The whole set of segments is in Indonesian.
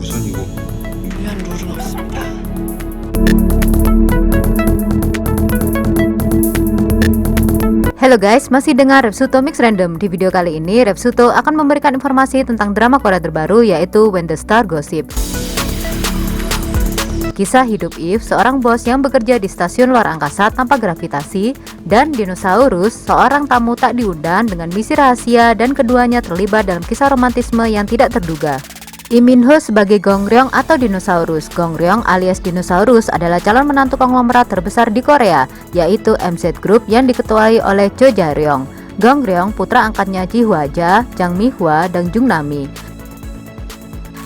우선 이거 위한 룰은 없습니다. Halo guys, masih dengar Repsuto Mix Random. Di video kali ini, Repsuto akan memberikan informasi tentang drama Korea terbaru, yaitu When the Star Gossip. Kisah hidup Eve, seorang bos yang bekerja di stasiun luar angkasa tanpa gravitasi, dan Dinosaurus, seorang tamu tak diundang dengan misi rahasia, dan keduanya terlibat dalam kisah romantisme yang tidak terduga. Lee Min Ho sebagai Gong Ryong atau Dinosaurus. Gong Ryong alias Dinosaurus adalah calon menantu konglomerat terbesar di Korea, yaitu MZ Group yang diketuai oleh Cho Ja-ryong. Gong Ryong putra angkatnya Ji Hwa-ja, Jang Mi-hwa, dan Jung Na-mi.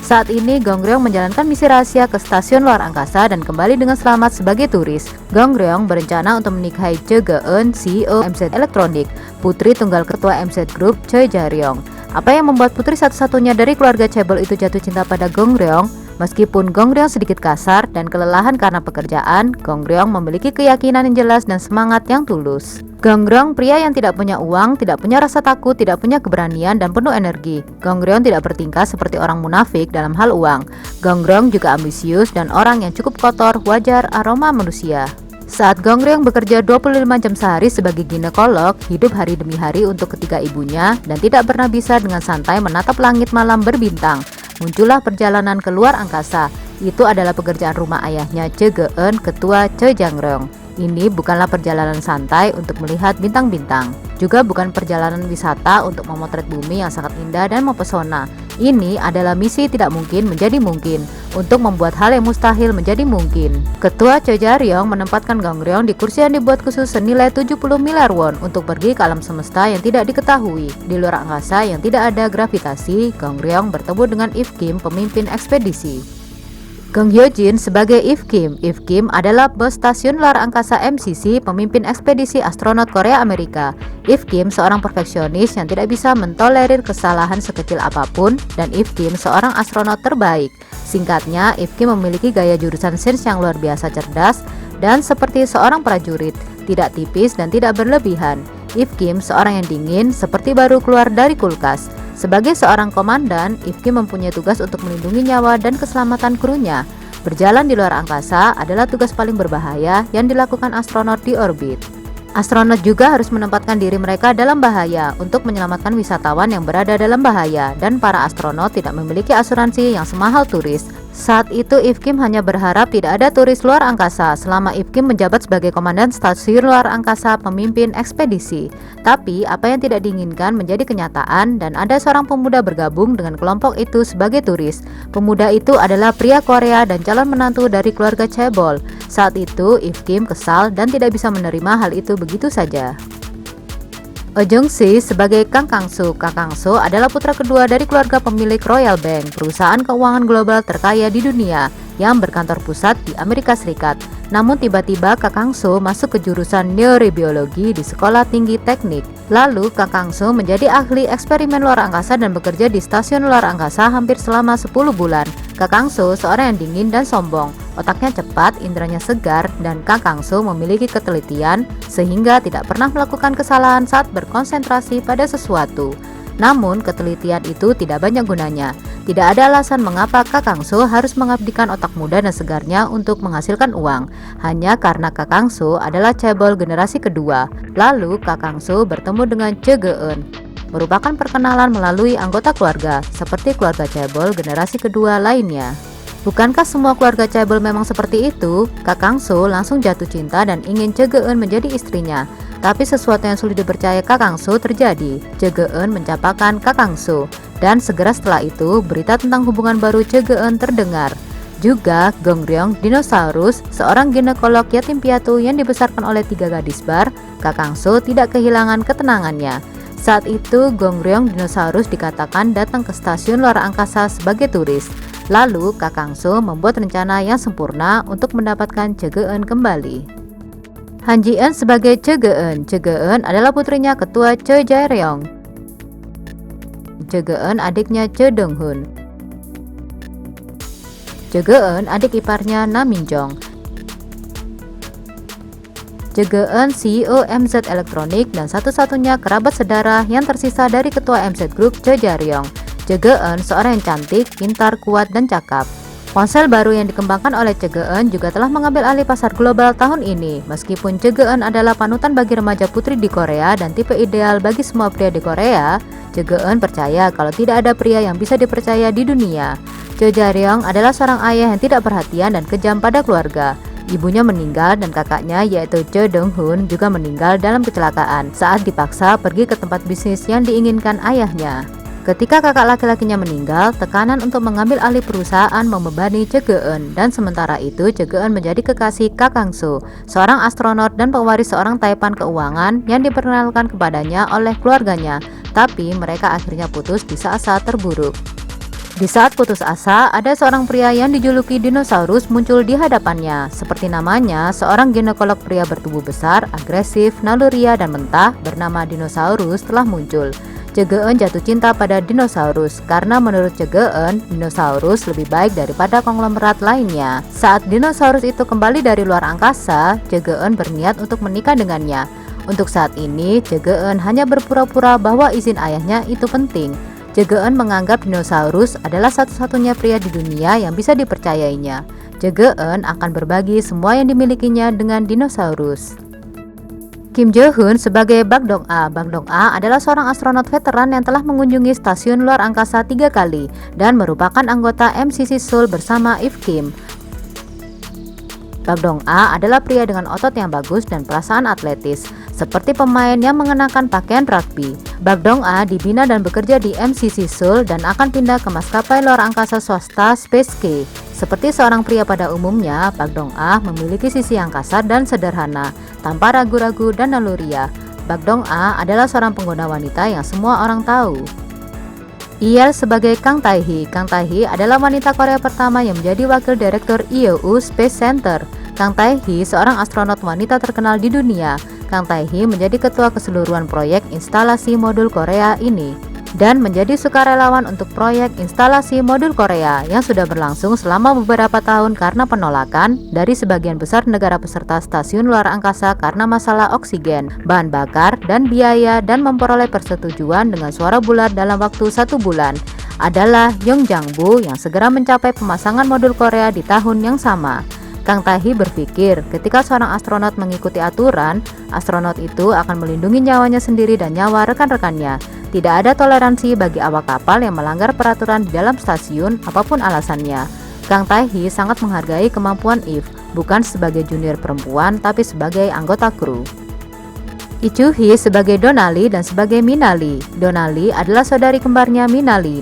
Saat ini Gong Ryong menjalankan misi rahasia ke stasiun luar angkasa dan kembali dengan selamat sebagai turis. Gong Ryong berencana untuk menikahi Cho Ge-eun, CEO MZ Electronic, putri tunggal ketua MZ Group Choi Ja-ryong. Apa yang membuat putri satu-satunya dari keluarga cebol itu jatuh cinta pada Gong Ryong? Meskipun Gong Ryong sedikit kasar dan kelelahan karena pekerjaan, Gong Ryong memiliki keyakinan yang jelas dan semangat yang tulus. Gong Ryong pria yang tidak punya uang, tidak punya rasa takut, tidak punya keberanian, dan penuh energi. Gong Ryong tidak bertingkah seperti orang munafik dalam hal uang. Gong Ryong juga ambisius dan orang yang cukup kotor, wajar, aroma manusia. Saat Gong Ryong bekerja 25 jam sehari sebagai ginekolog, hidup hari demi hari untuk ketiga ibunya, dan tidak pernah bisa dengan santai menatap langit malam berbintang. Muncullah perjalanan ke luar angkasa. Itu adalah pekerjaan rumah ayahnya Cho Ge-eun, ketua Cho Jang-ryong. Ini bukanlah perjalanan santai untuk melihat bintang-bintang. Juga bukan perjalanan wisata untuk memotret bumi yang sangat indah dan mempesona. Ini adalah misi tidak mungkin menjadi mungkin, untuk membuat hal yang mustahil menjadi mungkin. Ketua Cho Ja-ryong menempatkan Gong Ryong di kursi yang dibuat khusus senilai 70 miliar won untuk pergi ke alam semesta yang tidak diketahui. Di luar angkasa yang tidak ada gravitasi, Gong Ryong bertemu dengan Eve Kim, pemimpin ekspedisi. Gong Hyo-jin sebagai Eve Kim. Eve Kim adalah bos stasiun luar angkasa MCC, pemimpin ekspedisi astronot Korea Amerika. Eve Kim seorang perfeksionis yang tidak bisa mentolerir kesalahan sekecil apapun, dan Eve Kim seorang astronot terbaik. Singkatnya, Eve Kim memiliki gaya jurusan sains yang luar biasa cerdas dan seperti seorang prajurit, tidak tipis dan tidak berlebihan. Eve Kim seorang yang dingin, seperti baru keluar dari kulkas. Sebagai seorang komandan, Eve Kim mempunyai tugas untuk melindungi nyawa dan keselamatan krunya. Berjalan di luar angkasa adalah tugas paling berbahaya yang dilakukan astronot di orbit. Astronot juga harus menempatkan diri mereka dalam bahaya untuk menyelamatkan wisatawan yang berada dalam bahaya, dan para astronot tidak memiliki asuransi yang semahal turis. Saat itu Eve Kim hanya berharap tidak ada turis luar angkasa selama Eve Kim menjabat sebagai komandan stasiun luar angkasa pemimpin ekspedisi. Tapi apa yang tidak diinginkan menjadi kenyataan, dan ada seorang pemuda bergabung dengan kelompok itu sebagai turis. Pemuda itu adalah pria Korea dan calon menantu dari keluarga cebol. Saat itu Eve Kim kesal dan tidak bisa menerima hal itu begitu saja. Oh Jung-si sebagai Kang Kang-soo. Kang Kang-soo adalah putra kedua dari keluarga pemilik Royal Bank, perusahaan keuangan global terkaya di dunia yang berkantor pusat di Amerika Serikat. Namun tiba-tiba Kang Kang-soo masuk ke jurusan neurobiologi di Sekolah Tinggi Teknik. Lalu Kang Kang-soo menjadi ahli eksperimen luar angkasa dan bekerja di stasiun luar angkasa hampir selama 10 bulan. Kang Kang-soo seorang yang dingin dan sombong. Otaknya cepat, inderanya segar, dan Kang Kang-soo memiliki ketelitian sehingga tidak pernah melakukan kesalahan saat berkonsentrasi pada sesuatu. Namun, ketelitian itu tidak banyak gunanya. Tidak ada alasan mengapa Kang Kang-soo harus mengabdikan otak muda dan segarnya untuk menghasilkan uang, hanya karena Kang Kang-soo adalah cebol generasi kedua. Lalu, Kang Kang-soo bertemu dengan Cho Ge-eun, merupakan perkenalan melalui anggota keluarga, seperti keluarga cebol generasi kedua lainnya. Bukankah semua keluarga cebol memang seperti itu? Kang Kang-soo langsung jatuh cinta dan ingin Cho Ge-eun menjadi istrinya. Tapi sesuatu yang sulit dipercaya Kang Kang-soo terjadi. Cho Ge-eun mencapakan Kang Kang-soo, dan segera setelah itu berita tentang hubungan baru Cho Ge-eun terdengar. Juga Gong Ryong, Dinosaurus, seorang ginekolog yatim piatu yang dibesarkan oleh 3 gadis bar. Kang Kang-soo tidak kehilangan ketenangannya. Saat itu Gong Ryong, Dinosaurus dikatakan datang ke stasiun luar angkasa sebagai turis. Lalu Kang Kang-soo membuat rencana yang sempurna untuk mendapatkan Cho Ge-eun kembali. Han Ji-eun sebagai Cho Ge-eun. Cho Ge-eun adalah putrinya ketua Cho Ja-ryong. Cho Ge-eun adiknya Cho Dong-hun. Cho Ge-eun adik iparnya Na Min-jong. Cho Ge-eun CEO MZ Electronic dan satu-satunya kerabat sedarah yang tersisa dari ketua MZ Group Cho Ja-ryong. Chege-eun seorang yang cantik, pintar, kuat, dan cakap. Ponsel baru yang dikembangkan oleh Chege-eun juga telah mengambil alih pasar global tahun ini. Meskipun Chege-eun adalah panutan bagi remaja putri di Korea dan tipe ideal bagi semua pria di Korea, Chege-eun percaya kalau tidak ada pria yang bisa dipercaya di dunia. Cho Ja-ryong adalah seorang ayah yang tidak perhatian dan kejam pada keluarga. Ibunya meninggal dan kakaknya yaitu Cho Dong-hun juga meninggal dalam kecelakaan saat dipaksa pergi ke tempat bisnis yang diinginkan ayahnya. Ketika kakak laki-lakinya meninggal, tekanan untuk mengambil alih perusahaan membebani Chege-eun, dan sementara itu Chege-eun menjadi kekasih Kakang So, seorang astronot dan pewaris seorang taipan keuangan yang diperkenalkan kepadanya oleh keluarganya, tapi mereka akhirnya putus di saat-saat terburuk. Di saat putus asa, ada seorang pria yang dijuluki dinosaurus muncul di hadapannya. Seperti namanya, seorang ginekolog pria bertubuh besar, agresif, naluriah, dan mentah bernama dinosaurus telah muncul. Chege-eun jatuh cinta pada dinosaurus karena menurut Chege-eun, dinosaurus lebih baik daripada konglomerat lainnya. Saat dinosaurus itu kembali dari luar angkasa, Chege-eun berniat untuk menikah dengannya. Untuk saat ini, Chege-eun hanya berpura-pura bahwa izin ayahnya itu penting. Chege-eun menganggap dinosaurus adalah satu-satunya pria di dunia yang bisa dipercayainya. Chege-eun akan berbagi semua yang dimilikinya dengan dinosaurus. Kim Jo-hun sebagai Bak Dong-a. Bak Dong-a adalah seorang astronot veteran yang telah mengunjungi stasiun luar angkasa 3 kali dan merupakan anggota MCC Seoul bersama If Kim. Bak Dong-a adalah pria dengan otot yang bagus dan perasaan atletis, seperti pemain yang mengenakan pakaian rugby. Bak Dong-a dibina dan bekerja di MCC Seoul dan akan pindah ke maskapai luar angkasa swasta SpaceK. Seperti seorang pria pada umumnya, Bak Dong-a memiliki sisi yang kasar dan sederhana, tanpa ragu-ragu dan naluriah. Bak Dong-a adalah seorang pengguna wanita yang semua orang tahu. IEL sebagai Kang Tae-hee. Kang Tae-hee adalah wanita Korea pertama yang menjadi wakil direktur EOU Space Center. Kang Tae-hee seorang astronot wanita terkenal di dunia. Kang Tae-hee menjadi ketua keseluruhan proyek instalasi modul Korea ini dan menjadi sukarelawan untuk proyek instalasi modul Korea yang sudah berlangsung selama beberapa tahun karena penolakan dari sebagian besar negara peserta stasiun luar angkasa karena masalah oksigen, bahan bakar, dan biaya, dan memperoleh persetujuan dengan suara bulat dalam waktu 1 bulan adalah Yong Jang-bu yang segera mencapai pemasangan modul Korea di tahun yang sama. Kang Tae-hee berpikir ketika seorang astronot mengikuti aturan, astronot itu akan melindungi nyawanya sendiri dan nyawa rekan-rekannya. Tidak ada toleransi bagi awak kapal yang melanggar peraturan di dalam stasiun, apapun alasannya. Kang Tae-hee sangat menghargai kemampuan If, bukan sebagai junior perempuan, tapi sebagai anggota kru. Lee Chu-hee sebagai Donali dan sebagai Minali. Donali adalah saudari kembarnya Minali.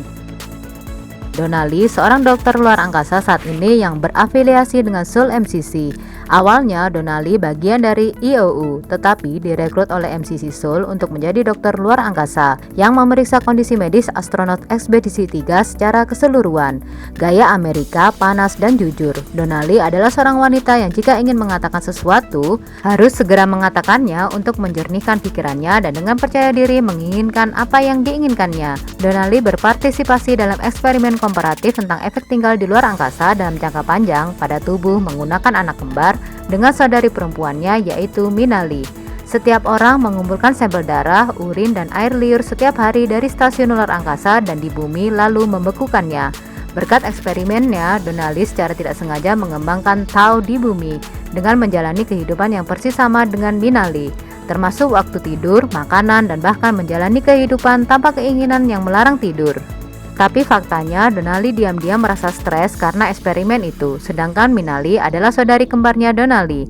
Donali seorang dokter luar angkasa saat ini yang berafiliasi dengan Seoul MCC. Awalnya Donali bagian dari EOU, tetapi direkrut oleh MCC Seoul untuk menjadi dokter luar angkasa yang memeriksa kondisi medis astronot ekspedisi 3 secara keseluruhan. Gaya Amerika, panas dan jujur. Donali adalah seorang wanita yang jika ingin mengatakan sesuatu, harus segera mengatakannya untuk menjernihkan pikirannya dan dengan percaya diri menginginkan apa yang diinginkannya. Donali berpartisipasi dalam eksperimen komparatif tentang efek tinggal di luar angkasa dalam jangka panjang pada tubuh menggunakan anak kembar dengan saudari perempuannya yaitu Minali. Setiap orang mengumpulkan sampel darah, urin, dan air liur setiap hari dari stasiun luar angkasa dan di bumi lalu membekukannya. Berkat eksperimennya, Donali secara tidak sengaja mengembangkan Tao di bumi dengan menjalani kehidupan yang persis sama dengan Minali, termasuk waktu tidur, makanan, dan bahkan menjalani kehidupan tanpa keinginan yang melarang tidur. Tapi faktanya Donali diam-diam merasa stres karena eksperimen itu, sedangkan Minali adalah saudari kembarnya Donali.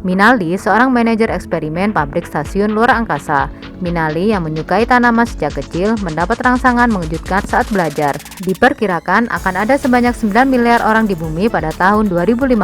Minali seorang manajer eksperimen pabrik stasiun luar angkasa. Minali yang menyukai tanaman sejak kecil mendapat rangsangan mengejutkan saat belajar. Diperkirakan akan ada sebanyak 9 miliar orang di bumi pada tahun 2050.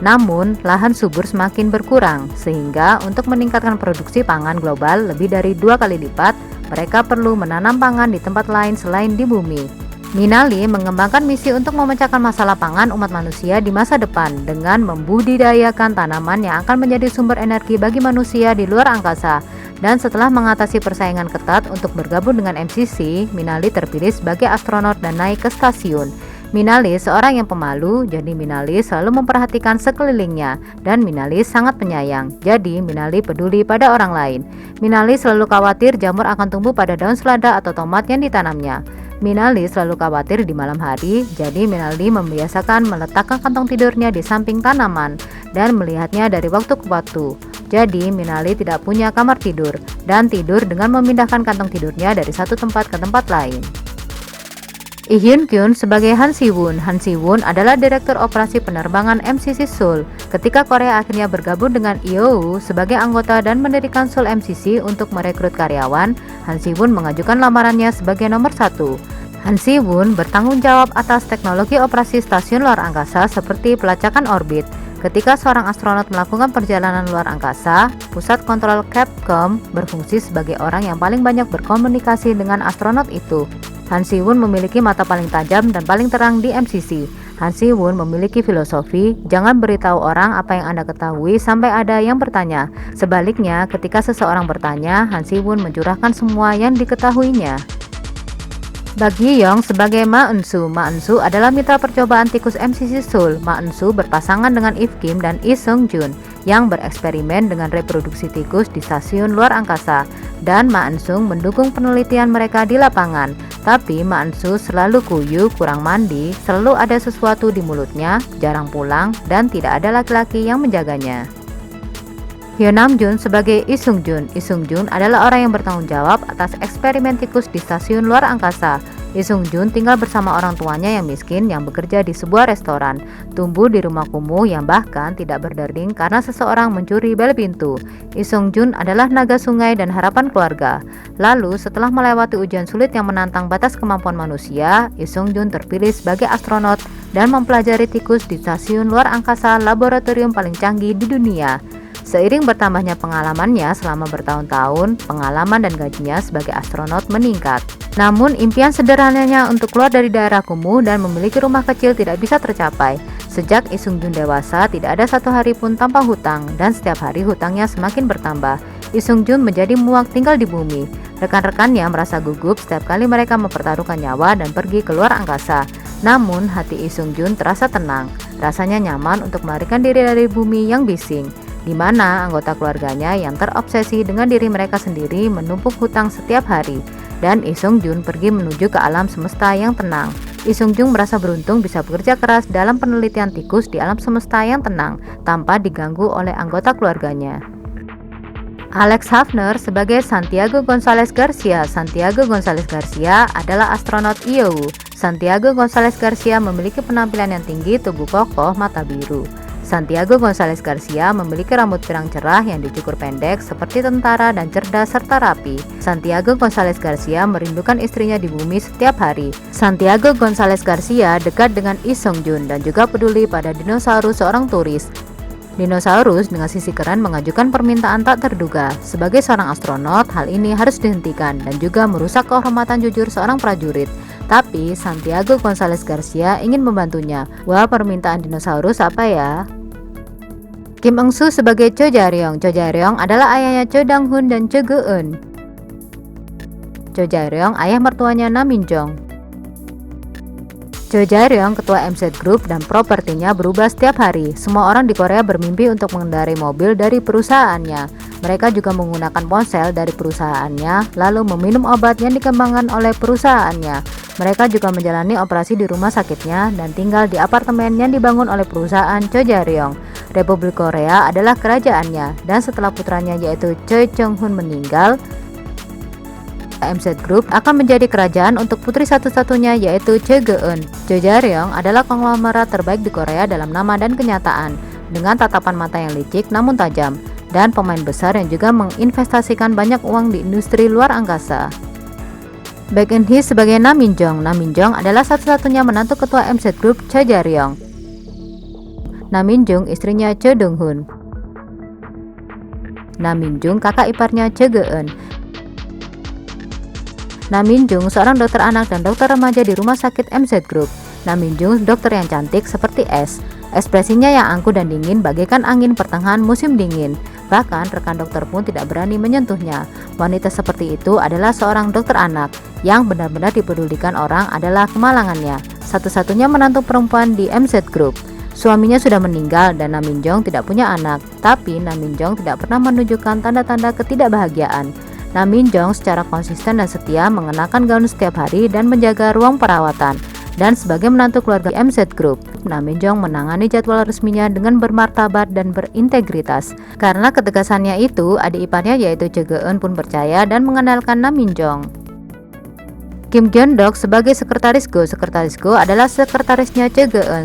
Namun, lahan subur semakin berkurang, sehingga untuk meningkatkan produksi pangan global lebih dari 2 kali lipat, mereka perlu menanam pangan di tempat lain selain di bumi. Minali mengembangkan misi untuk memecahkan masalah pangan umat manusia di masa depan dengan membudidayakan tanaman yang akan menjadi sumber energi bagi manusia di luar angkasa. Dan setelah mengatasi persaingan ketat untuk bergabung dengan MCC, Minali terpilih sebagai astronot dan naik ke stasiun. Minali seorang yang pemalu, jadi Minali selalu memperhatikan sekelilingnya, dan Minali sangat penyayang, jadi Minali peduli pada orang lain. Minali selalu khawatir jamur akan tumbuh pada daun selada atau tomat yang ditanamnya. Minali selalu khawatir di malam hari, jadi Minali membiasakan meletakkan kantong tidurnya di samping tanaman dan melihatnya dari waktu ke waktu. Jadi Minali tidak punya kamar tidur dan tidur dengan memindahkan kantong tidurnya dari satu tempat ke tempat lain. Lee Hyun Kyun sebagai Han Si Woon. Han Si Woon adalah direktur operasi penerbangan MCC Seoul. Ketika Korea akhirnya bergabung dengan EOU sebagai anggota dan mendirikan Seoul MCC untuk merekrut karyawan, Han Si Woon mengajukan lamarannya sebagai nomor 1. Han Si Woon bertanggung jawab atas teknologi operasi stasiun luar angkasa seperti pelacakan orbit. Ketika seorang astronot melakukan perjalanan luar angkasa, pusat kontrol Capcom berfungsi sebagai orang yang paling banyak berkomunikasi dengan astronot itu. Han Si Woon memiliki mata paling tajam dan paling terang di MCC. Han Si Woon memiliki filosofi, jangan beritahu orang apa yang Anda ketahui sampai ada yang bertanya. Sebaliknya, ketika seseorang bertanya, Han Si Woon mencurahkan semua yang diketahuinya. Bak Gi-young sebagai Ma Eun-soo. Ma Eun-soo adalah mitra percobaan tikus MCC Seoul. Ma Eun-soo berpasangan dengan If Kim dan Lee Seung-jun yang bereksperimen dengan reproduksi tikus di stasiun luar angkasa, dan Ma Eun-soo mendukung penelitian mereka di lapangan. Tapi Ma Eun-soo selalu kuyup, kurang mandi, selalu ada sesuatu di mulutnya, jarang pulang, dan tidak ada laki-laki yang menjaganya. Hyo Nam-jun sebagai Lee Seung-jun. Lee Seung-jun adalah orang yang bertanggung jawab atas eksperimen tikus di stasiun luar angkasa. Lee Seung-jun tinggal bersama orang tuanya yang miskin yang bekerja di sebuah restoran, tumbuh di rumah kumuh yang bahkan tidak berdering karena seseorang mencuri bel pintu. Lee Seung-jun adalah naga sungai dan harapan keluarga. Lalu setelah melewati ujian sulit yang menantang batas kemampuan manusia, Lee Seung-jun terpilih sebagai astronot dan mempelajari tikus di stasiun luar angkasa laboratorium paling canggih di dunia. Seiring bertambahnya pengalamannya selama bertahun-tahun, pengalaman dan gajinya sebagai astronot meningkat. Namun impian sederhananya untuk keluar dari daerah kumuh dan memiliki rumah kecil tidak bisa tercapai. Sejak Lee Seung-jun dewasa, tidak ada satu hari pun tanpa hutang, dan setiap hari hutangnya semakin bertambah. Lee Seung-jun menjadi muak tinggal di bumi. Rekan-rekannya merasa gugup setiap kali mereka mempertaruhkan nyawa dan pergi ke luar angkasa. Namun hati Lee Seung-jun terasa tenang. Rasanya nyaman untuk melarikan diri dari bumi yang bising, di mana anggota keluarganya yang terobsesi dengan diri mereka sendiri menumpuk hutang setiap hari, dan Lee Seung-jun pergi menuju ke alam semesta yang tenang. Lee Seung-jun merasa beruntung bisa bekerja keras dalam penelitian tikus di alam semesta yang tenang, tanpa diganggu oleh anggota keluarganya. Alex Hafner sebagai Santiago González Garcia. Santiago González Garcia adalah astronot EOU. Santiago González Garcia memiliki penampilan yang tinggi, tubuh kokoh, mata biru. Santiago González Garcia memiliki rambut pirang cerah yang dicukur pendek seperti tentara dan cerdas serta rapi. Santiago González Garcia merindukan istrinya di bumi setiap hari. Santiago González Garcia dekat dengan Lee Seung-jun dan juga peduli pada dinosaurus seorang turis. Dinosaurus dengan sisi keren mengajukan permintaan tak terduga. Sebagai seorang astronot, hal ini harus dihentikan dan juga merusak kehormatan jujur seorang prajurit. Tapi Santiago González Garcia ingin membantunya. Wah, permintaan dinosaurus apa ya? Kim Eung-soo sebagai Cho Jae-ryong. Cho Jae-ryong adalah ayahnya Cho Dang-hun dan Cho Ge-eun. Cho Jae-ryong ayah mertuanya Nam Min-jong. Cho Jae-ryong ketua MZ Group dan propertinya berubah setiap hari. Semua orang di Korea bermimpi untuk mengendarai mobil dari perusahaannya. Mereka juga menggunakan ponsel dari perusahaannya, lalu meminum obat yang dikembangkan oleh perusahaannya. Mereka juga menjalani operasi di rumah sakitnya dan tinggal di apartemen yang dibangun oleh perusahaan Cho Jae-ryong. Republik Korea adalah kerajaannya, dan setelah putranya yaitu Choi Chung-hun meninggal, MZ Group akan menjadi kerajaan untuk putri satu-satunya yaitu Cho Ge-eun. Cho Jae-ryong adalah konglomerat terbaik di Korea dalam nama dan kenyataan, dengan tatapan mata yang licik namun tajam, dan pemain besar yang juga menginvestasikan banyak uang di industri luar angkasa. Baek Eun-hee sebagai Nam Min-jong. Nam Min-jong adalah satu-satunya menantu ketua MZ Group Cho Jae-ryong. Nam Min-jong istrinya Cho Dong-hun. Nam Min-jong kakak iparnya Cho Ge-eun. Nam Min-jong seorang dokter anak dan dokter remaja di rumah sakit MZ Group. Nam Min-jong dokter yang cantik seperti es. Ekspresinya yang angkuh dan dingin bagaikan angin pertengahan musim dingin. Bahkan rekan dokter pun tidak berani menyentuhnya. Wanita seperti itu adalah seorang dokter anak. Yang benar-benar dipedulikan orang adalah kemalangannya. Satu-satunya menantu perempuan di MZ Group. Suaminya sudah meninggal dan Nam Min Jong tidak punya anak. Tapi Nam Min Jong tidak pernah menunjukkan tanda-tanda ketidakbahagiaan. Nam Min Jong secara konsisten dan setia mengenakan gaun setiap hari dan menjaga ruang perawatan. Dan sebagai menantu keluarga MZ Group, Nam Min Jong menangani jadwal resminya dengan bermartabat dan berintegritas. Karena ketegasannya itu, adik iparnya yaitu Choi Geun pun percaya dan mengandalkan Nam Min Jong. Kim Gyeon Dok sebagai sekretaris Go. Sekretaris Go adalah sekretarisnya Choi Geun.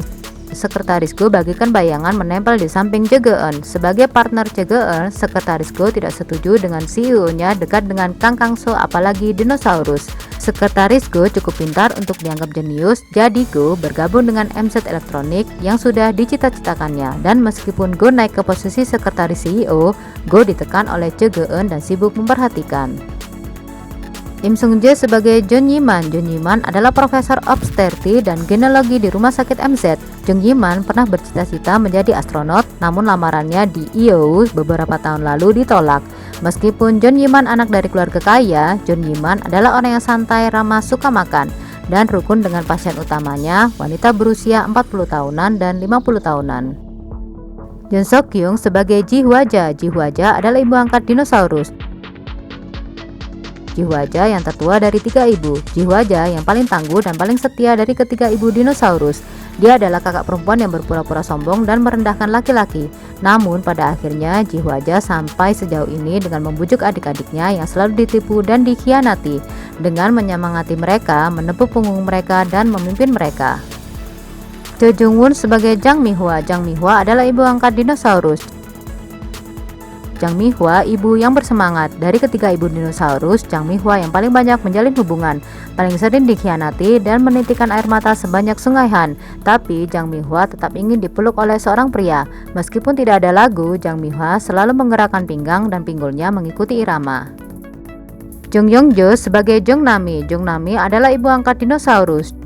Sekretaris Go bagikan bayangan menempel di samping Choi Geun. Sebagai partner Choi Geun, Sekretaris Go tidak setuju dengan CEO-nya dekat dengan Kang Kang So apalagi dinosaurus. Sekretaris Go cukup pintar untuk dianggap jenius, jadi Go bergabung dengan MZ Electronic yang sudah dicita-citakannya. Dan meskipun Go naik ke posisi sekretaris CEO, Go ditekan oleh Choi Geun dan sibuk memperhatikan. Im Sung Jae sebagai Jung Yi-man. Jung Yi-man adalah profesor obstetri dan ginekologi di rumah sakit MZ. Jung Yi-man pernah bercita-cita menjadi astronot, namun lamarannya di IOU beberapa tahun lalu ditolak. Meskipun Jung Yi-man anak dari keluarga kaya, Jung Yi-man adalah orang yang santai, ramah, suka makan, dan rukun dengan pasien utamanya, wanita berusia 40 tahunan dan 50 tahunan. Jun Sok Kyung sebagai Ji Hwa-ja. Ji Hwa-ja adalah ibu angkat dinosaurus. Ji Hwa-ja yang tertua dari 3 ibu. Ji Hwa-ja yang paling tangguh dan paling setia dari ketiga ibu dinosaurus. Dia adalah kakak perempuan yang berpura-pura sombong dan merendahkan laki-laki. Namun pada akhirnya Ji Hwa-ja sampai sejauh ini dengan membujuk adik-adiknya yang selalu ditipu dan dikhianati, dengan menyemangati mereka, menepuk punggung mereka dan memimpin mereka. Cho Jung-won sebagai Jang Mi-hwa. Jang Mi-hwa adalah ibu angkat dinosaurus. Jang Mi-hwa, ibu yang bersemangat. Dari ketiga ibu dinosaurus, Jang Mi-hwa yang paling banyak menjalin hubungan, paling sering dikhianati dan menitikan air mata sebanyak Sungai Han. Tapi Jang Mi-hwa tetap ingin dipeluk oleh seorang pria. Meskipun tidak ada lagu, Jang Mi-hwa selalu menggerakkan pinggang dan pinggulnya mengikuti irama. Jung Yong-jo sebagai Jung Nami. Jung Nami adalah ibu angkat dinosaurus.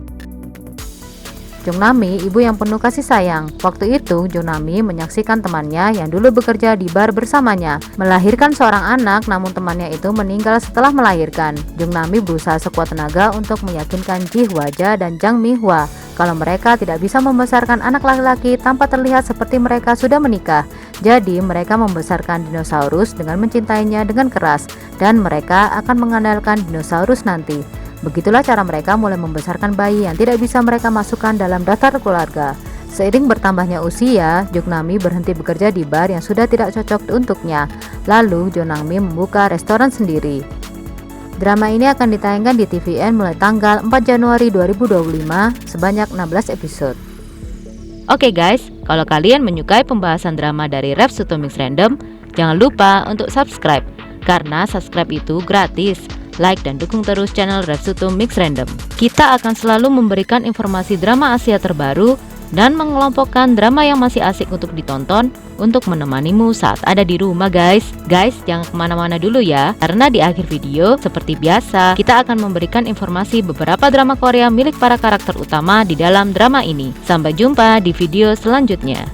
Jung Nami, ibu yang penuh kasih sayang. Waktu itu, Jung Nami menyaksikan temannya yang dulu bekerja di bar bersamanya melahirkan seorang anak, namun temannya itu meninggal setelah melahirkan. Jung Nami berusaha sekuat tenaga untuk meyakinkan Ji Hwa-ja dan Jang Mi-hwa kalau mereka tidak bisa membesarkan anak laki-laki tanpa terlihat seperti mereka sudah menikah. Jadi, mereka membesarkan dinosaurus dengan mencintainya dengan keras, dan mereka akan mengandalkan dinosaurus nanti. Begitulah cara mereka mulai membesarkan bayi yang tidak bisa mereka masukkan dalam daftar keluarga. Seiring bertambahnya usia, Jung Nami berhenti bekerja di bar yang sudah tidak cocok untuknya. Lalu Jung Nami membuka restoran sendiri. Drama ini akan ditayangkan di TVN mulai tanggal 4 Januari 2025 sebanyak 16 episode. Oke guys, kalau kalian menyukai pembahasan drama dari Rev Suto Mix Random, jangan lupa untuk subscribe, karena subscribe itu gratis. Like dan dukung terus channel Rev Suto Mix Random. Kita akan selalu memberikan informasi drama Asia terbaru dan mengelompokkan drama yang masih asik untuk ditonton untuk menemanimu saat ada di rumah guys. Guys, jangan kemana-mana dulu ya, karena di akhir video seperti biasa kita akan memberikan informasi beberapa drama Korea milik para karakter utama di dalam drama ini. Sampai jumpa di video selanjutnya.